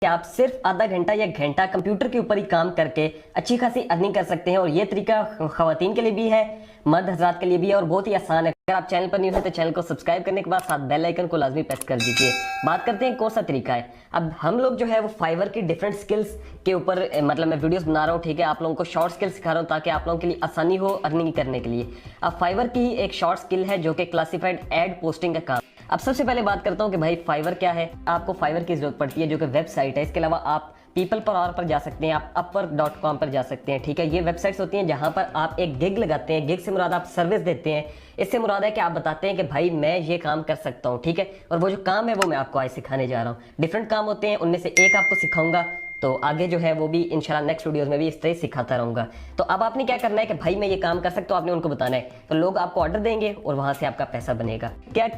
कि आप सिर्फ आधा घंटा या घंटा कंप्यूटर के ऊपर ही काम करके अच्छी खासी अर्निंग कर सकते हैं। और ये तरीका खवातीन के लिए भी है, मर्द हजरात के लिए भी है और बहुत ही आसान है। अगर आप चैनल पर न्यू है तो चैनल को सब्सक्राइब करने के बाद साथ बेल आइकन को लाजमी प्रेस कर दीजिए। बात करते हैं कौन सा तरीका है। अब हम लोग जो है वो फाइवर की डिफरेंट स्किल्स के ऊपर मतलब मैं वीडियोस बना रहा हूँ, ठीक है। आप लोगों को शॉर्ट स्किल सिखा रहा हूँ ताकि आप लोगों के लिए आसानी हो अर्निंग करने के लिए। अब फाइवर की एक शॉर्ट स्किल है जो कि क्लासिफाइड एड पोस्टिंग का काम। अब सबसे पहले बात करता हूँ कि भाई फाइवर क्या है। आपको फाइवर की जरूरत पड़ती है जो कि वेबसाइट है। इसके अलावा आप पीपल पर जा सकते हैं, आप upwork.com पर जा सकते हैं, ठीक है। ये वेबसाइट्स होती हैं जहां पर आप एक गिग लगाते हैं। गिग से मुराद आप सर्विस देते हैं। इससे मुराद है कि आप बताते हैं कि भाई मैं ये काम कर सकता हूं, ठीक है। और वो जो काम है वो मैं आपको आज सिखाने जा रहा हूं। डिफरेंट काम होते हैं, उनमें से एक आपको सिखाऊंगा। तो आगे जो है वो भी इंशाल्लाह नेक्स्ट वीडियोस में भी इस तरह सिखाता रहूंगा। तो अब आपने क्या करना है कि भाई मैं ये काम कर सकता हूँ, आपने उनको बताना है। तो लोग आपको ऑर्डर देंगे और वहां से आपका पैसा बनेगा। क्या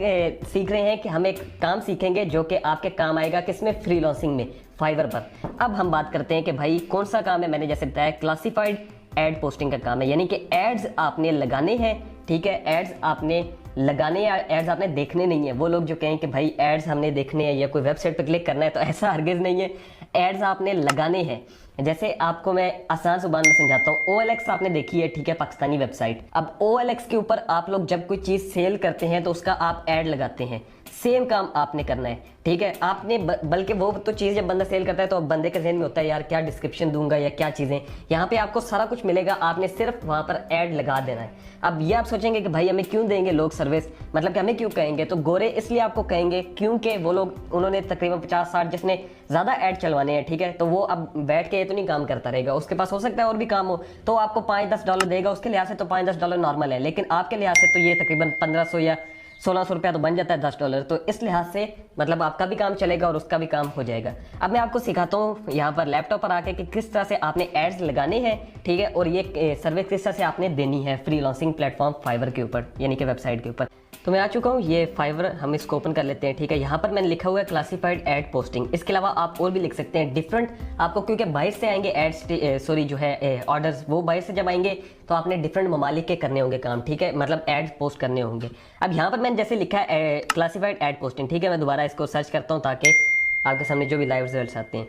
सीख रहे हैं कि हम एक काम सीखेंगे जो कि आपके काम आएगा किसमें, फ्रीलांसिंग में, फाइवर पर। अब हम बात करते हैं कि भाई कौन सा काम है। मैंने जैसे बताया क्लासिफाइड एड पोस्टिंग का काम है, यानी कि एड्स आपने लगाने हैं, ठीक है। एड्स आपने लगाने या एड्स आपने देखने नहीं है। वो लोग जो कहें कि भाई एड्स हमने देखने हैं या कोई वेबसाइट पर क्लिक करना है, तो ऐसा हरगिज नहीं है। एड्स आपने लगाने हैं। जैसे आपको मैं आसान जुबान में समझाता हूँ। OLX आपने देखी है, ठीक है, पाकिस्तानी वेबसाइट। अब OLX के ऊपर आप लोग जब कोई चीज सेल करते हैं तो उसका आप एड लगाते हैं। सेम काम आपने करना है, ठीक है। आपने बल्कि वो तो चीज जब बंदा सेल करता है तो अब बंदे के जहन में होता है यार क्या डिस्क्रिप्शन दूंगा या क्या चीजें। यहाँ पे आपको सारा कुछ मिलेगा, आपने सिर्फ वहां पर एड लगा देना है। अब ये आप सोचेंगे कि भाई हमें क्यों देंगे लोग सर्विस, मतलब कि हमें क्यों कहेंगे। तो गोरे इसलिए आपको कहेंगे क्योंकि वो लोग उन्होंने तकरीबन 50-60 जिसने ज्यादा एड चलवाने हैं, ठीक है। तो वो अब बैठ के ये तो नहीं काम करता रहेगा, उसके पास हो सकता है और भी काम हो, तो आपको $5-10 देगा। उसके लिहाज से तो $5-10 नॉर्मल है, लेकिन आपके लिहाज से तो ये तकरीबन 1500 या 1600 रुपया तो बन जाता है $10। तो इस लिहाज से मतलब आपका भी काम चलेगा और उसका भी काम हो जाएगा। अब मैं आपको सिखाता हूँ यहाँ पर लैपटॉप पर आके कि किस तरह से आपने एड्स लगाने हैं, ठीक है। और ये सर्विस किस तरह से आपने देनी है फ्रीलांसिंग प्लेटफॉर्म फाइवर के ऊपर, यानी कि वेबसाइट के ऊपर। तो मैं आ चुका हूँ ये फाइवर, हम इसको ओपन कर लेते हैं, ठीक है। यहाँ पर मैंने लिखा हुआ है क्लासिफाइड एड पोस्टिंग। इसके अलावा आप और भी लिख सकते हैं डिफरेंट। आपको क्योंकि बाहर से आएंगे एड्स, सॉरी जो है ऑर्डर्स, वो बाहर से जब आएंगे तो आपने डिफरेंट ममालिक के करने होंगे काम, ठीक है, मतलब एड्स पोस्ट करने होंगे। अब यहाँ पर मैंने जैसे लिखा है क्लासिफाइड एड पोस्टिंग, ठीक है। मैं दोबारा इसको सर्च करता हूँ ताकि आपके सामने जो भी लाइव रिजल्ट्स आते हैं।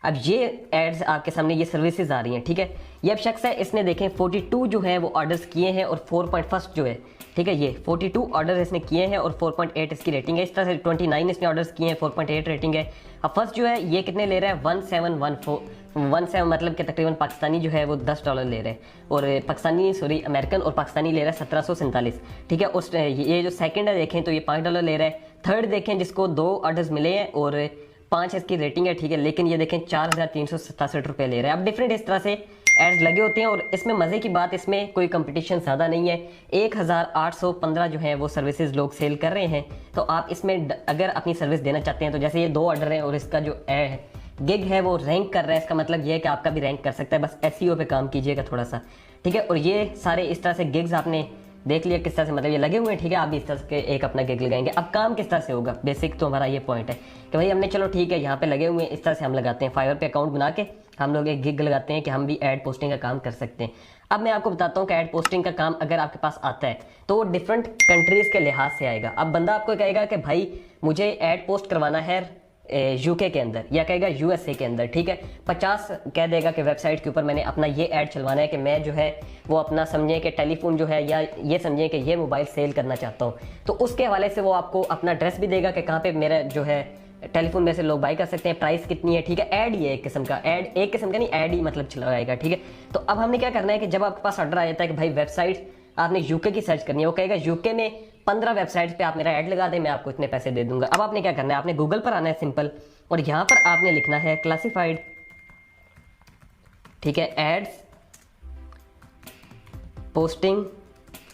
अब ये एड्स आपके सामने, ये सर्विसेज आ रही हैं, ठीक है। ये अब शख्स है, इसने देखें 42 जो है वो ऑर्डर्स किए हैं और 4.1 जो है, ठीक है, ये 42 ऑर्डर इसने किए हैं और 4.8 इसकी रेटिंग है। इस तरह से 29 इसने ऑर्डर्स किए हैं, 4.8 रेटिंग है। अब फर्स्ट जो है ये कितने ले रहा है, 1714 मतलब कि तकरीबन पाकिस्तानी जो है वो $10 ले रहे हैं। और पाकिस्तानी सॉरी अमेरिकन और पाकिस्तानी ले रहा है 1747, ठीक है। उस ये जो सेकंड है देखें तो ये $5 ले रहा है। थर्ड देखें जिसको 2 ऑर्डर्स मिले हैं और 5 इसकी रेटिंग है, ठीक है, लेकिन ये देखें 4367 रुपये ले रहे हैं। अब डिफरेंट इस तरह से एड्स लगे होते हैं। और इसमें मज़े की बात, इसमें कोई कंपटीशन ज़्यादा नहीं है। 1815 जो है वो सर्विसेज लोग सेल कर रहे हैं। तो आप इसमें अगर अपनी सर्विस देना चाहते हैं तो जैसे ये 2 ऑर्डर हैं और इसका जो गिग है वो रैंक कर रहा है, इसका मतलब ये है कि आपका भी रैंक कर सकता है। बस SEO पे काम कीजिएगा थोड़ा सा, ठीक है। और ये सारे इस तरह से गिग्स आपने देख लिया किस तरह से, मतलब ये लगे हुए हैं, ठीक है। आप भी इस तरह के एक अपना गिग लगाएंगे। अब काम किस तरह से होगा, बेसिक तो हमारा ये पॉइंट है कि भाई हमने चलो ठीक है यहाँ पे लगे हुए हैं, इस तरह से हम लगाते हैं। फाइवर पे अकाउंट बना के हम लोग एक गिग लगाते हैं कि हम भी एड पोस्टिंग का काम कर सकते हैं। अब मैं आपको बताता हूँ कि एड पोस्टिंग का काम अगर आपके पास आता है तो वो डिफरेंट कंट्रीज के लिहाज से आएगा। अब बंदा आपको कहेगा कि भाई मुझे एड पोस्ट करवाना है UK के अंदर, या कहेगा USA के अंदर, ठीक है। 50 कह देगा कि वेबसाइट के ऊपर मैंने अपना ये ऐड चलवाना है कि मैं जो है वो अपना समझें कि टेलीफोन जो है या ये समझें कि ये मोबाइल सेल करना चाहता हूँ। तो उसके हवाले से वो आपको अपना एड्रेस भी देगा कि कहाँ पे मेरा जो है टेलीफोन में से लोग बाई कर सकते हैं, प्राइस कितनी है, ठीक है। ऐड ये एक किस्म का, ऐड एक किस्म का नहीं, ऐड ही मतलब चलाएगा, ठीक है। तो अब हमने क्या करना है कि जब आपके पास ऑर्डर आ जाता है कि भाई वेबसाइट आपने UK की सर्च करनी है, वो कहेगा UK में 15 वेबसाइट्स पे आप मेरा ऐड लगा दें, मैं आपको इतने पैसे दे दूंगा। अब आपने क्या करना है, आपने गूगल पर आना है सिंपल, और यहाँ पर आपने लिखना है क्लासिफाइड, ठीक है, एड्स पोस्टिंग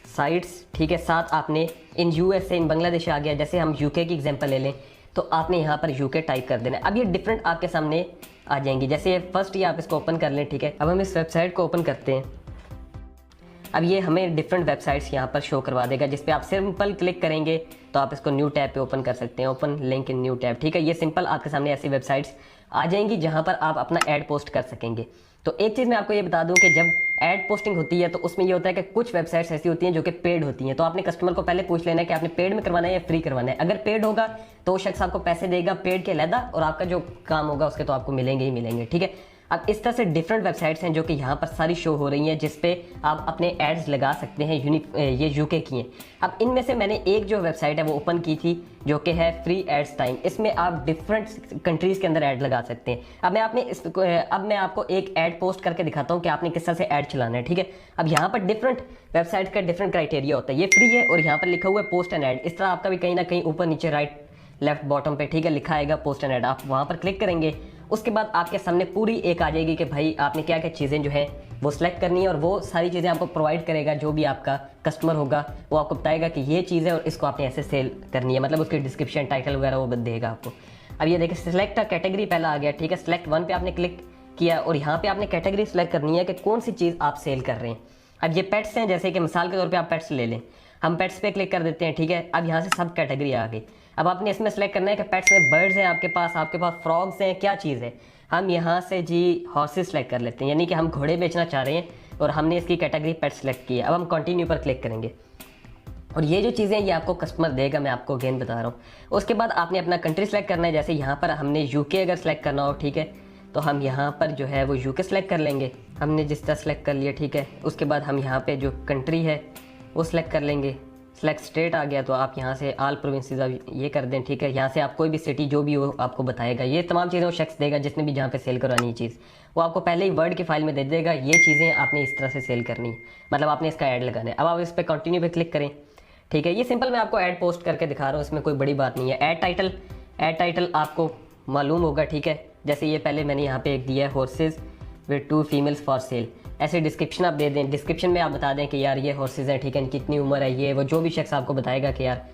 साइट्स, ठीक है। साथ आपने इन USA, इन बांग्लादेश आ गया, जैसे हम UK की एग्जांपल ले लें तो आपने यहाँ पर UK टाइप कर देना है। अब ये डिफरेंट आपके सामने आ जाएंगी। जैसे फर्स्ट ये आप इसको ओपन कर लें, ठीक है। अब हम इस वेबसाइट को ओपन करते हैं। अब ये हमें डिफरेंट वेबसाइट्स यहाँ पर शो करवा देगा, जिस पे आप सिंपल क्लिक करेंगे तो आप इसको न्यू टैब पे ओपन कर सकते हैं, open link in new tab, ठीक है। ये सिंपल आपके सामने ऐसी वेबसाइट्स आ जाएंगी जहाँ पर आप अपना ऐड पोस्ट कर सकेंगे। तो एक चीज़ मैं आपको ये बता दूं कि जब ऐड पोस्टिंग होती है तो उसमें ये होता है कि कुछ वेबसाइट्स ऐसी होती हैं जो कि पेड होती हैं, तो आपने कस्टमर को पहले पूछ लेना है कि आपने पेड में करवाना है या फ्री करवाना है। अगर पेड होगा तो वो शख्स आपको पैसे देगा पेड के अलहदा, और आपका जो काम होगा उसके तो आपको मिलेंगे ही मिलेंगे, ठीक है। अब इस तरह से डिफरेंट वेबसाइट्स हैं जो कि यहाँ पर सारी शो हो रही हैं, जिस पे आप अपने एड्स लगा सकते हैं। ये यूके की हैं। अब इनमें से मैंने एक जो वेबसाइट है वो ओपन की थी जो कि है फ्री एड्स टाइम। इसमें आप डिफरेंट कंट्रीज़ के अंदर ऐड लगा सकते हैं। अब मैं आपको एक ऐड पोस्ट करके दिखाता हूँ कि आपने किस तरह से ऐड चलाना है, ठीक है। अब यहाँ पर डिफरेंट वेबसाइट का डिफरेंट क्राइटेरिया होता है। ये फ्री है और यहाँ पर लिखा हुआ है पोस्ट एंड ऐड। इस तरह आपका भी कहीं ना कहीं ऊपर नीचे राइट लेफ्ट बॉटम पे, ठीक है, लिखा आएगा पोस्ट एंड ऐड। आप वहाँ पर क्लिक करेंगे, उसके बाद आपके सामने पूरी एक आ जाएगी कि भाई आपने क्या क्या चीज़ें जो है वो सिलेक्ट करनी है, और वो सारी चीज़ें आपको प्रोवाइड करेगा। जो भी आपका कस्टमर होगा वो आपको बताएगा कि ये चीज़ है और इसको आपने ऐसे सेल करनी है, मतलब उसकी डिस्क्रिप्शन टाइटल वगैरह वो देगा आपको। अब ये देखिए सिलेक्ट कैटेगरी पहला आ गया, ठीक है। सिलेक्ट 1 पे आपने क्लिक किया और यहाँ पे आपने कैटेगरी सिलेक्ट करनी है कि कौन सी चीज़ आप सेल कर रहे हैं। अब ये पेट्स हैं, जैसे कि मिसाल के तौर पे आप पेट्स ले लें, हम पेट्स पे क्लिक कर देते हैं, ठीक है। अब यहाँ से सब कैटेगरी आ गई। अब आपने इसमें सेलेक्ट करना है कि पेट्स में बर्ड्स हैं आपके पास फ्रॉग्स हैं, क्या चीज़ है। हम यहाँ से जी हॉर्सेस सेलेक्ट कर लेते हैं, यानी कि हम घोड़े बेचना चाह रहे हैं और हमने इसकी कैटेगरी पेट सेलेक्ट की है। अब हम कंटिन्यू पर क्लिक करेंगे और ये जो चीज़ें ये आपको कस्टमर देगा, मैं आपको अगेन बता रहा हूँ। उसके बाद आपने अपना कंट्री सेलेक्ट करना है, जैसे यहाँ पर हमने यूके अगर सेलेक्ट करना हो, ठीक है, तो हम यहाँ पर जो है वो यूके सेलेक्ट कर लेंगे। हमने जिस तरह सेलेक्ट कर लिया, ठीक है। उसके बाद हम यहाँ पे जो कंट्री है वो सिलेक्ट कर लेंगे। सेलेक्ट स्टेट आ गया तो आप यहाँ से ऑल प्रोविंसेस आप ये कर दें, ठीक है। यहाँ से आप कोई भी सिटी जो भी हो आपको बताएगा। ये तमाम चीज़ें वो शख्स देगा जिसने भी जहाँ पे सेल करवानी है चीज़, वो आपको पहले ही वर्ड की फाइल में दे देगा। ये चीज़ें आपने इस तरह से सेल करनी है, मतलब आपने इसका ऐड लगाना है। अब आप इस पर कंटिन्यू पे क्लिक करें, ठीक है। ये सिंपल मैं आपको ऐड पोस्ट करके दिखा रहा हूँ, इसमें कोई बड़ी बात नहीं है। ऐड टाइटल आपको मालूम होगा, ठीक है। जैसे ये पहले मैंने यहाँ पे एक दिया है, horse's with 2 females for sale. ऐसे डिस्क्रिप्शन आप दे दें, डिस्क्रिप्शन में आप बता दें कि यार ये हॉर्सेज हैं, ठीक है, इनकी कितनी उम्र है, ये वो जो भी शख्स आपको बताएगा कि यार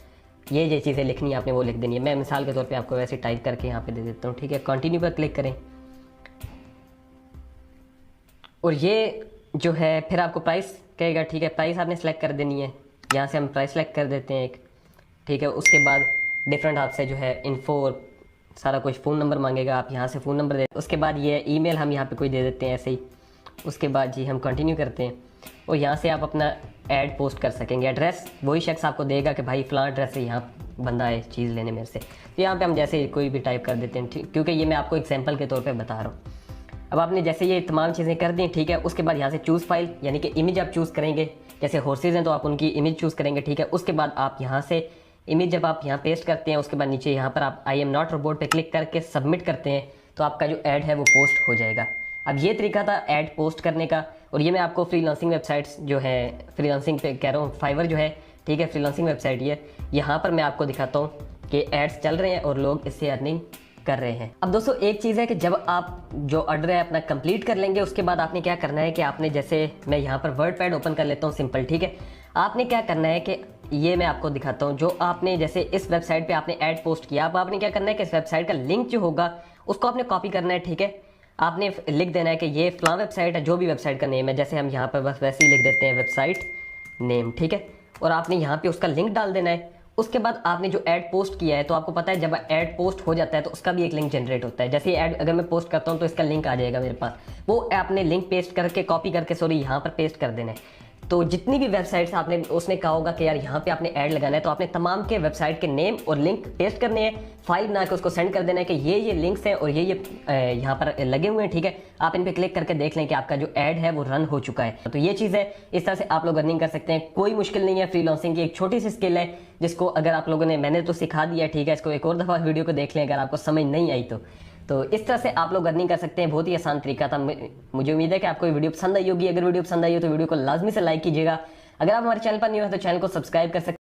ये चीज़ें लिखनी है आपने वो लिख देनी है। मैं मिसाल के तौर पे आपको वैसे टाइप करके यहाँ पे दे देता हूँ, ठीक है। कंटिन्यू पर क्लिक करें और ये जो है फिर आपको प्राइस कहेगा, ठीक है। प्राइस आपने सेलेक्ट कर देनी है, यहाँ से हम प्राइस सेलेक्ट कर देते हैं एक, ठीक है। उसके बाद डिफरेंट आपसे जो है इन्फो और सारा कुछ फ़ोन नंबर मांगेगा, आप यहाँ से फ़ोन नंबर दे। उसके बाद ये ईमेल हम यहाँ पे कोई दे देते हैं ऐसे ही। उसके बाद जी हम कंटिन्यू करते हैं और यहाँ से आप अपना ऐड पोस्ट कर सकेंगे। एड्रेस वही शख्स आपको देगा कि भाई फ़लाँ एड्रेस से यहाँ बंदा है चीज़ लेने मेरे से, तो यहाँ पे हम जैसे कोई भी टाइप कर देते हैं, ठीक, क्योंकि ये मैं आपको एग्जांपल के तौर पे बता रहा हूँ। अब आपने जैसे ये तमाम चीज़ें कर दी, ठीक है। उसके बाद यहाँ से चूज़ फाइल, यानी कि इमेज आप चूज़ करेंगे। जैसे हॉर्सेज हैं तो आप उनकी इमेज चूज़ करेंगे, ठीक है। उसके बाद आप यहाँ से इमेज जब आप यहाँ पेस्ट करते हैं, उसके बाद नीचे यहाँ पर आप आई एम नॉट रोबोट पे क्लिक करके सबमिट करते हैं, तो आपका जो ऐड है वो पोस्ट हो जाएगा। अब ये तरीका था ऐड पोस्ट करने का। और ये मैं आपको फ्रीलांसिंग वेबसाइट्स जो है, फ्रीलांसिंग पे कह रहा हूँ, फाइवर जो है, ठीक है, फ्रीलांसिंग वेबसाइट ये, यहाँ पर मैं आपको दिखाता हूँ कि एड्स चल रहे हैं और लोग इससे अर्निंग कर रहे हैं। अब दोस्तों एक चीज़ है कि जब आप जो ऑर्डर है अपना कंप्लीट कर लेंगे, उसके बाद आपने क्या करना है कि आपने जैसे मैं यहाँ पर वर्ड पैड ओपन कर लेता हूँ सिंपल, ठीक है। आपने क्या करना है कि ये मैं आपको दिखाता हूँ, जो आपने जैसे इस वेबसाइट पे आपने ऐड पोस्ट किया, अब आपने क्या करना है कि इस वेबसाइट का लिंक जो होगा उसको आपने कॉपी करना है, ठीक है। आपने लिख देना है कि ये फलां वेबसाइट है, जो भी वेबसाइट का नेम है, जैसे हम यहाँ पर बस वैसे ही लिख देते हैं वेबसाइट नेम, ठीक है। और आपने यहाँ पे उसका लिंक डाल देना है। उसके बाद आपने जो ऐड पोस्ट किया है, तो आपको पता है जब ऐड पोस्ट हो जाता है तो उसका भी एक लिंक जनरेट होता है। जैसे ऐड अगर मैं पोस्ट करता हूँ तो इसका लिंक आ जाएगा मेरे पास, वो आपने लिंक पेस्ट करके कॉपी करके सॉरी यहाँ पर पेस्ट कर देना है। तो जितनी भी वेबसाइट्स आपने उसने कहा होगा कि यार यहाँ पे आपने ऐड लगाना है, तो आपने तमाम के वेबसाइट के नेम और लिंक पेस्ट करने हैं, फाइल बना के उसको सेंड कर देना है कि ये लिंक्स हैं और ये यहाँ पर लगे हुए हैं, ठीक है। आप इन पे क्लिक करके देख लें कि आपका जो ऐड है वो रन हो चुका है। तो ये चीज़ है, इस तरह से आप लोग अर्निंग कर सकते हैं। कोई मुश्किल नहीं है, फ्रीलांसिंग की एक छोटी सी स्किल है जिसको अगर आप लोगों ने, मैंने तो सिखा दिया, ठीक है। इसको एक और दफ़ा वीडियो को देख लें अगर आपको समझ नहीं आई तो इस तरह से आप लोग अर्निंग कर सकते हैं। बहुत ही आसान तरीका था। मुझे उम्मीद है कि आपको ये वीडियो पसंद आई होगी। अगर वीडियो पसंद आई हो तो वीडियो को लाजमी से लाइक कीजिएगा। अगर आप हमारे चैनल पर नहीं हो तो चैनल को सब्सक्राइब कर सकते हैं।